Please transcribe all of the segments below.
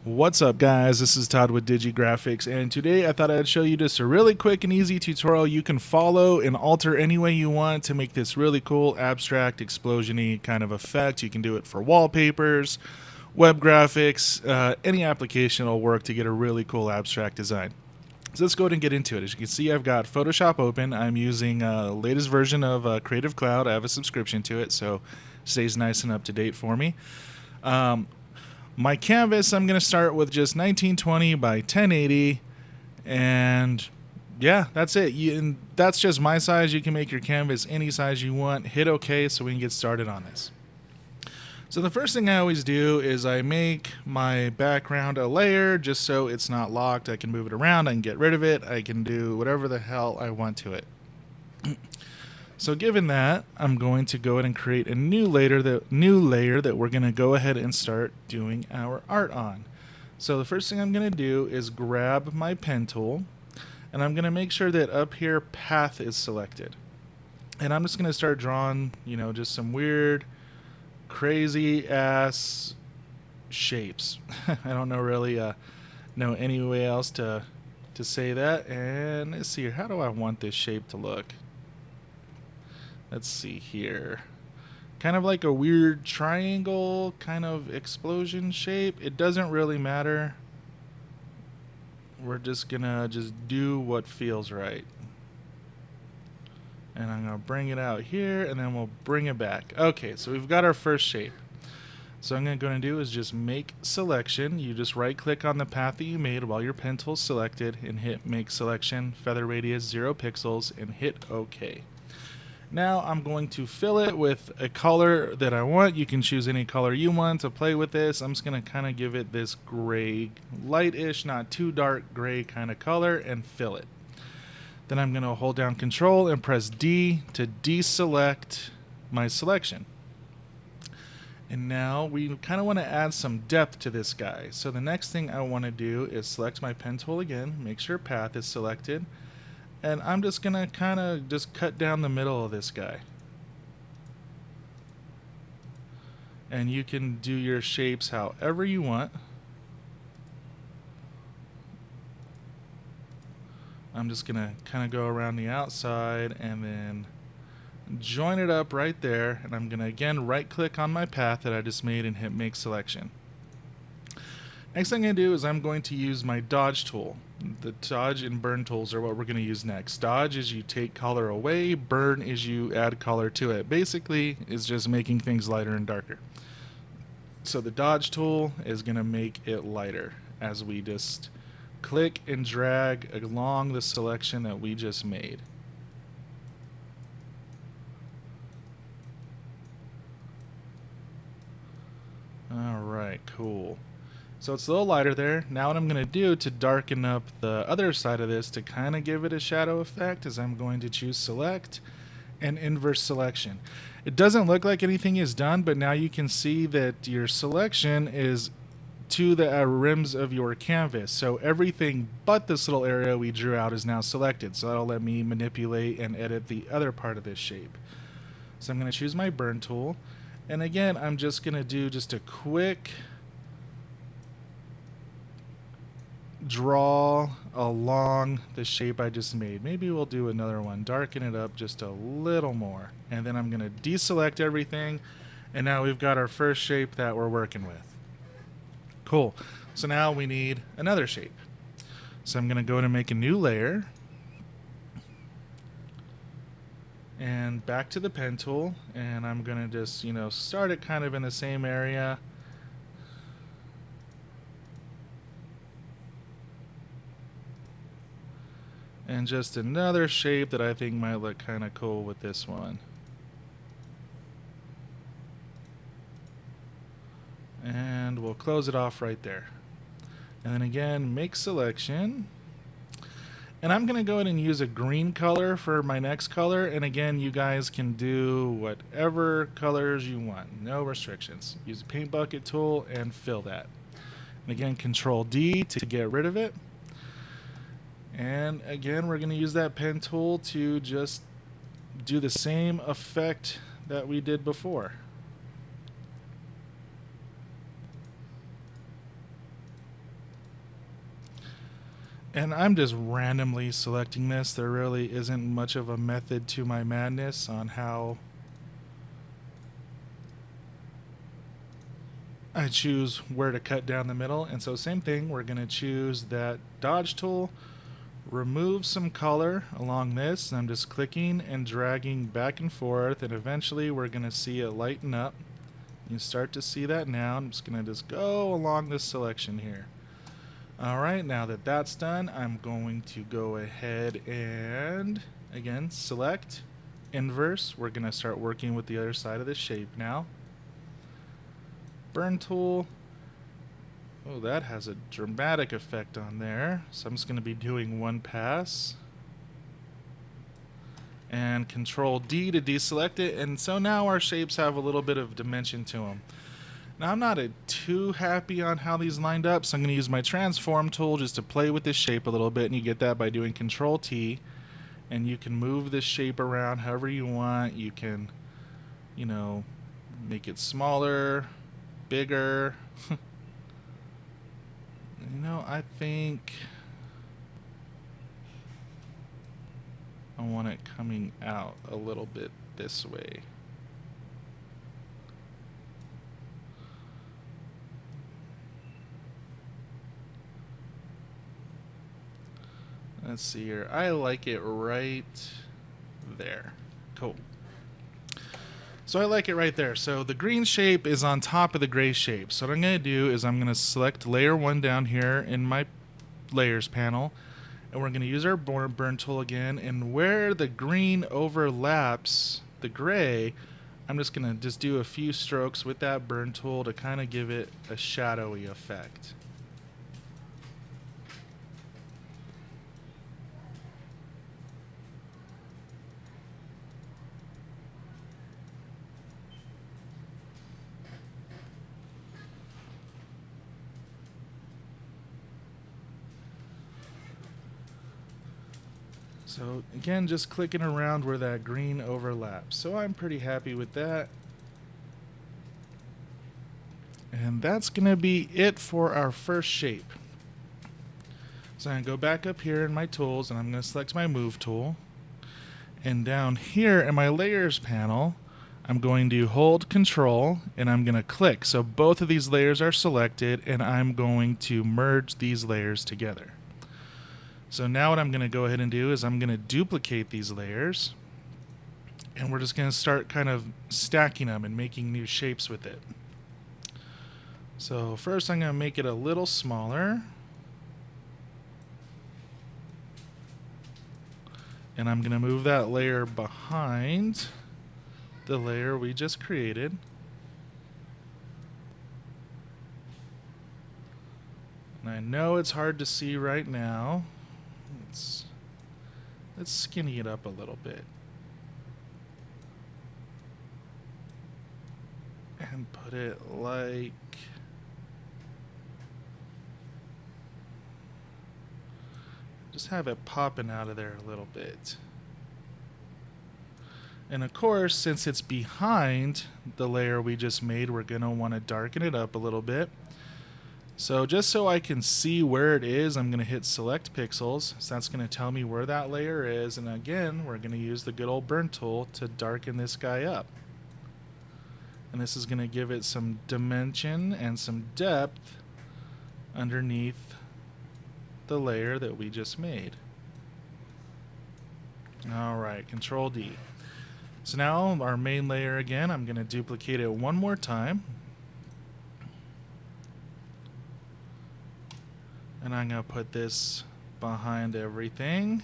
What's up guys, this is Todd with DigiGraphics, and today I thought I'd show you just a really quick and easy tutorial you can follow and alter any way you want to make this really cool abstract explosion-y kind of effect. You can do it for wallpapers, web graphics, any application will work to get a really cool abstract design. So let's go ahead and get into it. As you can see, I've got Photoshop open. I'm using the latest version of Creative Cloud. I have a subscription to it, so it stays nice and up to date for me. My canvas, I'm going to start with just 1920 by 1080, and yeah, that's it. And that's just my size. You can make your canvas any size you want. Hit OK so we can get started on this. So the first thing I always do is I make my background a layer just so it's not locked. I can move it around, I can get rid of it, I can do whatever the hell I want to it. So given that, I'm going to go ahead and create a new layer that we're going to go ahead and start doing our art on. So the first thing I'm going to do is grab my pen tool, and I'm going to make sure that up here path is selected. And I'm just going to start drawing, just some weird, crazy ass shapes. I don't know really know any way else to say that. And let's see here, how do I want this shape to look? Let's see here. Kind of like a weird triangle kind of explosion shape. It doesn't really matter. We're just gonna do what feels right. And I'm gonna bring it out here and then we'll bring it back. Okay, so we've got our first shape. So what I'm gonna do is just make selection. You just right click on the path that you made while your pen tool's selected and hit make selection, feather radius 0 pixels, and hit OK. Now I'm going to fill it with a color that I want. You can choose any color you want to play with this. I'm just going to kind of give it this gray, lightish, not too dark gray kind of color, and fill it. Then I'm going to hold down Control and press D to deselect my selection. And now we kind of want to add some depth to this guy. So the next thing I want to do is select my pen tool again, make sure path is selected. And I'm just going to kind of just cut down the middle of this guy. And you can do your shapes however you want. I'm just going to kind of go around the outside and then join it up right there. And I'm going to again right click on my path that I just made and hit make selection. Next thing I'm going to do is I'm going to use my dodge tool. The dodge and burn tools are what we're going to use next. Dodge is you take color away, burn is you add color to it. Basically, it's just making things lighter and darker. So the dodge tool is going to make it lighter as we just click and drag along the selection that we just made. Alright, cool. So it's a little lighter there. Now what I'm going to do to darken up the other side of this to kind of give it a shadow effect is I'm going to choose select and inverse selection. It doesn't look like anything is done, but now you can see that your selection is to the rims of your canvas. So everything but this little area we drew out is now selected. So that'll let me manipulate and edit the other part of this shape. So I'm going to choose my burn tool. And again, I'm just going to do just a quick draw along the shape I just made. Maybe we'll do another one, darken it up just a little more, and then I'm going to deselect everything, and now we've got our first shape that we're working with. Cool. So now we need another shape. So I'm going to go ahead and make a new layer, and back to the pen tool, and I'm going to just start it kind of in the same area. And just another shape that I think might look kind of cool with this one. And we'll close it off right there. And then again, make selection. And I'm going to go ahead and use a green color for my next color. And again, you guys can do whatever colors you want. No restrictions. Use the paint bucket tool and fill that. And again, Control D to get rid of it. And again, we're going to use that pen tool to just do the same effect that we did before. And I'm just randomly selecting this. There really isn't much of a method to my madness on how I choose where to cut down the middle. And so same thing, we're going to choose that dodge tool, remove some color along this, and I'm just clicking and dragging back and forth, and eventually we're going to see it lighten up. You start to see that now. I'm just going to just go along this selection here. Alright, now that that's done, I'm going to go ahead and, again, select, inverse. We're going to start working with the other side of the shape now. Burn tool. Oh, that has a dramatic effect on there. So I'm just going to be doing one pass. And Control D to deselect it. And so now our shapes have a little bit of dimension to them. Now I'm not too happy on how these lined up, so I'm going to use my transform tool just to play with this shape a little bit, and you get that by doing Control T, and you can move this shape around however you want. You can, you know, make it smaller, bigger. You know, I think I want it coming out a little bit this way. Let's see here. I like it right there. Cool. So I like it right there. So the green shape is on top of the gray shape. So what I'm going to do is I'm going to select layer 1 down here in my layers panel. And we're going to use our burn tool again. And where the green overlaps the gray, I'm just going to just do a few strokes with that burn tool to kind of give it a shadowy effect. So again, just clicking around where that green overlaps. So I'm pretty happy with that. And that's going to be it for our first shape. So I'm going to go back up here in my tools, and I'm going to select my move tool. And down here in my layers panel, I'm going to hold Control, and I'm going to click. So both of these layers are selected, and I'm going to merge these layers together. So now what I'm going to go ahead and do is I'm going to duplicate these layers, and we're just going to start kind of stacking them and making new shapes with it. So first I'm going to make it a little smaller, and I'm going to move that layer behind the layer we just created. And I know it's hard to see right now. Let's skinny it up a little bit. And put it like... just have it popping out of there a little bit. And of course, since it's behind the layer we just made, we're going to want to darken it up a little bit. So just so I can see where it is, I'm going to hit select pixels. So that's going to tell me where that layer is. And again, we're going to use the good old burn tool to darken this guy up. And this is going to give it some dimension and some depth underneath the layer that we just made. Alright, Control D. So now our main layer again, I'm going to duplicate it one more time. And I'm going to put this behind everything.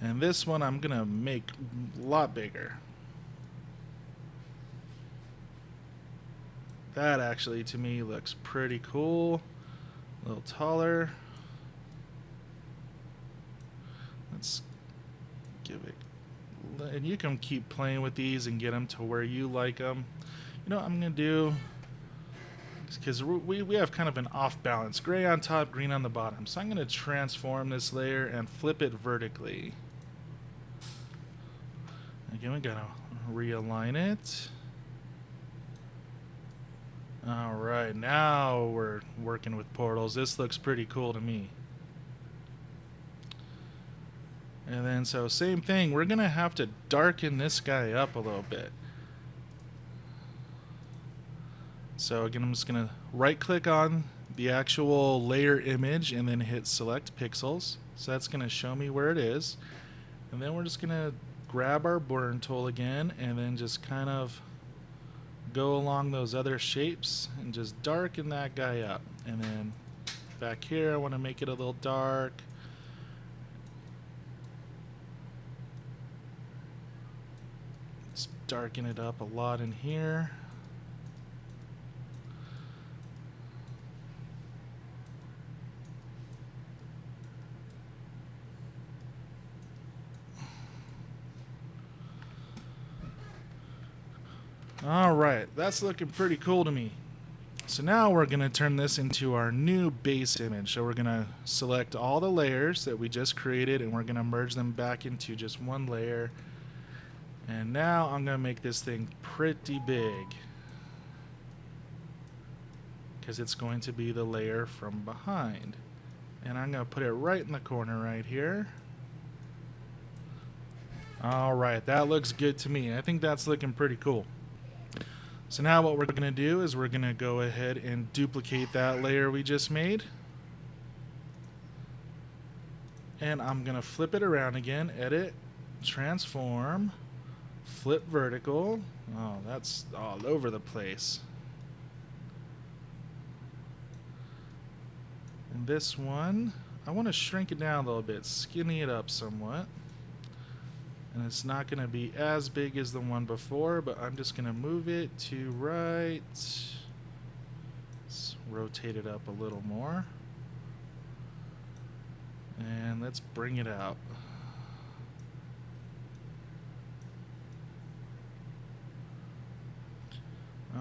And this one I'm going to make a lot bigger. That actually to me looks pretty cool. A little taller. Let's give it... and you can keep playing with these and get them to where you like them. You know what I'm going to do? Because we have kind of an off balance. Gray on top, green on the bottom. So I'm going to transform this layer and flip it vertically. Again, we got to realign it. Alright, now we're working with portals. This looks pretty cool to me. And then so same thing, we're gonna have to darken this guy up a little bit. So again, I'm just gonna right click on the actual layer image and then hit select pixels. So that's gonna show me where it is. And then we're just gonna grab our burn tool again and then just kind of go along those other shapes and just darken that guy up. And then back here I want to make it a little dark. Let's darken it up a lot in here. Alright, that's looking pretty cool to me. So now we're going to turn this into our new base image. So we're going to select all the layers that we just created and we're going to merge them back into just one layer. And now I'm going to make this thing pretty big, because it's going to be the layer from behind. And I'm going to put it right in the corner right here. Alright, that looks good to me. I think that's looking pretty cool. So now what we're going to do is we're going to go ahead and duplicate that layer we just made. And I'm going to flip it around again, edit, transform, flip vertical. Oh, that's all over the place. And this one, I want to shrink it down a little bit, skinny it up somewhat. And it's not going to be as big as the one before, but I'm just going to move it to right. Let's rotate it up a little more. And let's bring it out.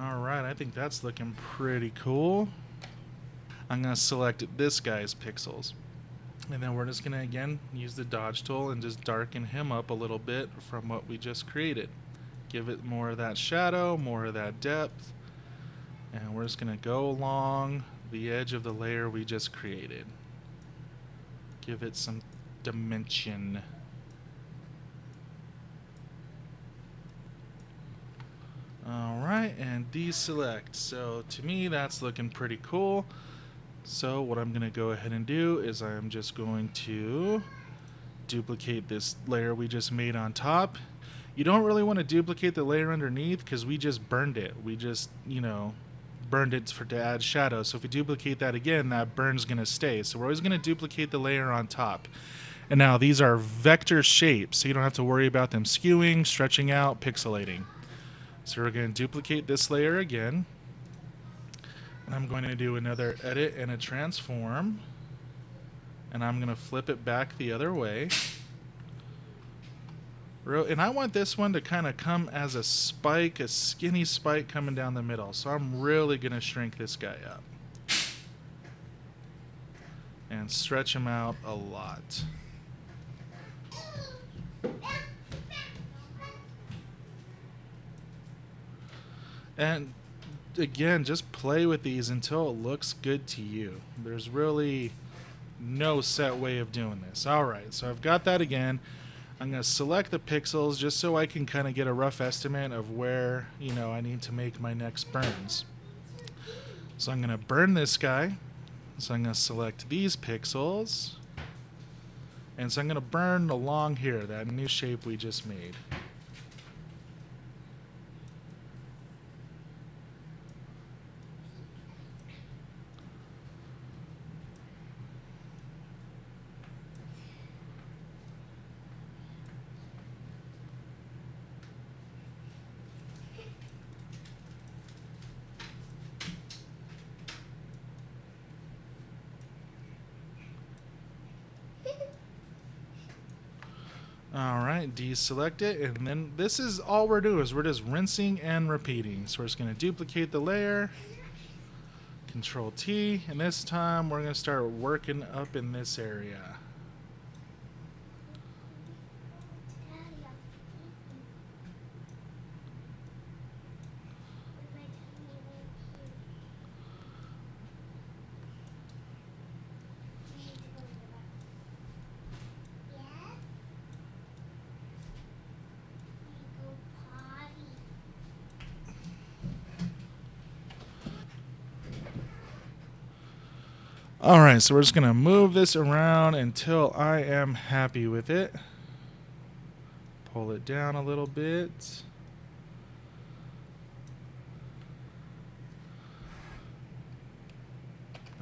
Alright, I think that's looking pretty cool. I'm going to select this guy's pixels. And then we're just going to, again, use the dodge tool and just darken him up a little bit from what we just created. Give it more of that shadow, more of that depth. And we're just going to go along the edge of the layer we just created. Give it some dimension. Alright, and deselect. So to me, that's looking pretty cool. So what I'm going to go ahead and do is I'm just going to duplicate this layer we just made on top. You don't really want to duplicate the layer underneath because we just burned it. We just, burned it to add shadow. So if we duplicate that again, that burn's going to stay. So we're always going to duplicate the layer on top. And now these are vector shapes, so you don't have to worry about them skewing, stretching out, pixelating. So we're going to duplicate this layer again. I'm going to do another edit and a transform, and I'm going to flip it back the other way. And I want this one to kind of come as a spike, a skinny spike coming down the middle. So I'm really going to shrink this guy up and stretch him out a lot. And again, just play with these until it looks good to you. There's really no set way of doing this. Alright, so I've got that again. I'm going to select the pixels just so I can kind of get a rough estimate of where, I need to make my next burns. So I'm going to burn this guy. So I'm going to select these pixels. And so I'm going to burn along here, that new shape we just made. Alright, deselect it, and then this is all we're doing, is we're just rinsing and repeating. So we're just going to duplicate the layer, Control T, and this time we're going to start working up in this area. Alright, so we're just going to move this around until I am happy with it. Pull it down a little bit.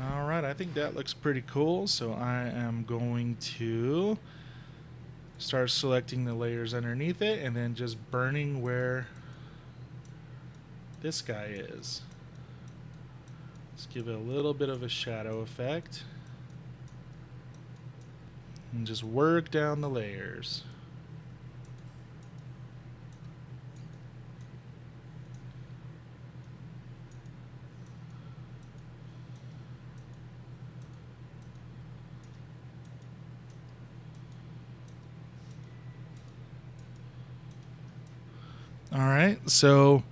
Alright, I think that looks pretty cool, so I am going to start selecting the layers underneath it and then just burning where this guy is. Let's give it a little bit of a shadow effect and just work down the layers. Alright, so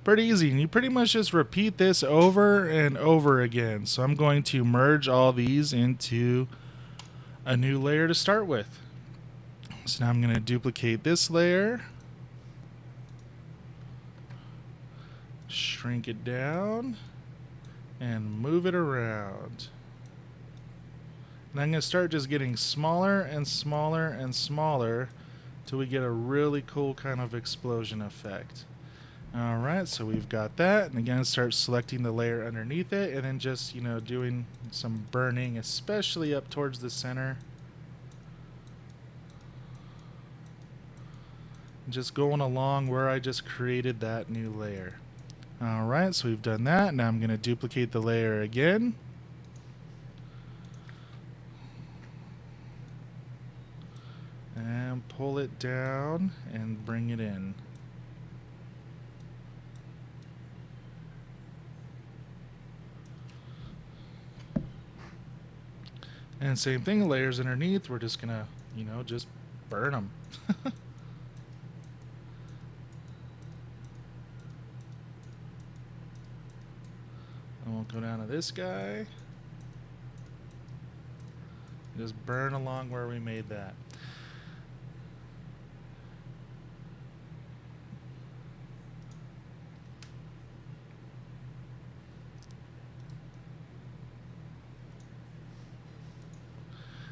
pretty easy. And you pretty much just repeat this over and over again. So I'm going to merge all these into a new layer to start with. So now I'm going to duplicate this layer, shrink it down, and move it around. And I'm going to start just getting smaller and smaller and smaller till we get a really cool kind of explosion effect. Alright, so we've got that, and again start selecting the layer underneath it and then just, doing some burning, especially up towards the center. Just going along where I just created that new layer. Alright, so we've done that. Now I'm going to duplicate the layer again. And pull it down and bring it in. And same thing, layers underneath, we're just gonna, just burn them. And we'll go down to this guy. Just burn along where we made that.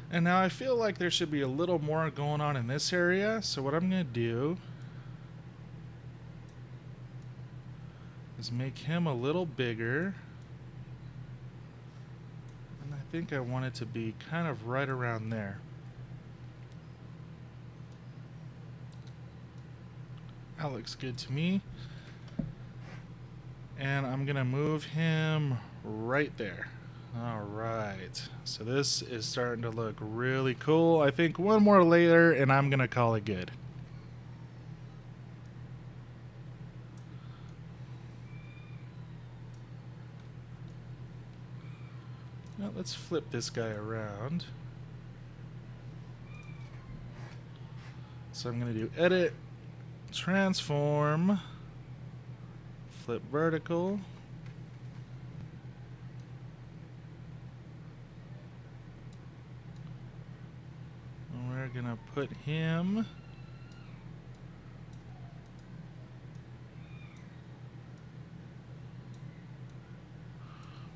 And now I feel like there should be a little more going on in this area, so what I'm going to do is make him a little bigger. And I think I want it to be kind of right around there. That looks good to me. And I'm going to move him right there. Alright, so this is starting to look really cool. I think one more layer and I'm going to call it good. Now let's flip this guy around. So I'm going to do edit, transform, flip vertical. We're gonna put him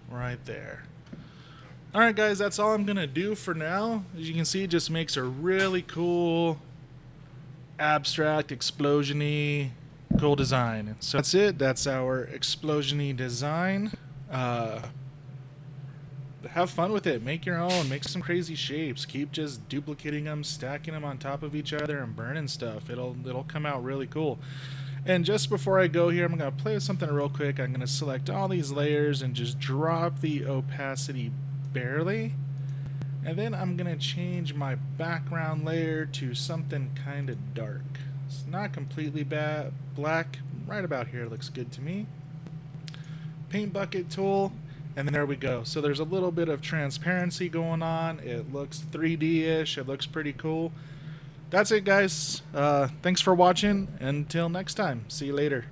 right there. Alright guys, that's all I'm gonna do for now. As you can see, it just makes a really cool abstract explosion-y cool design. So that's it. That's our explosion-y design. Have fun with it. Make your own. Make some crazy shapes. Keep just duplicating them, stacking them on top of each other, and burning stuff. It'll come out really cool. And just before I go here, I'm going to play with something real quick. I'm going to select all these layers and just drop the opacity barely. And then I'm going to change my background layer to something kind of dark. It's not completely black. Right about here looks good to me. Paint bucket tool. And then there we go. So there's a little bit of transparency going on. It looks 3D-ish. It looks pretty cool. That's it, guys. Thanks for watching. Until next time. See you later.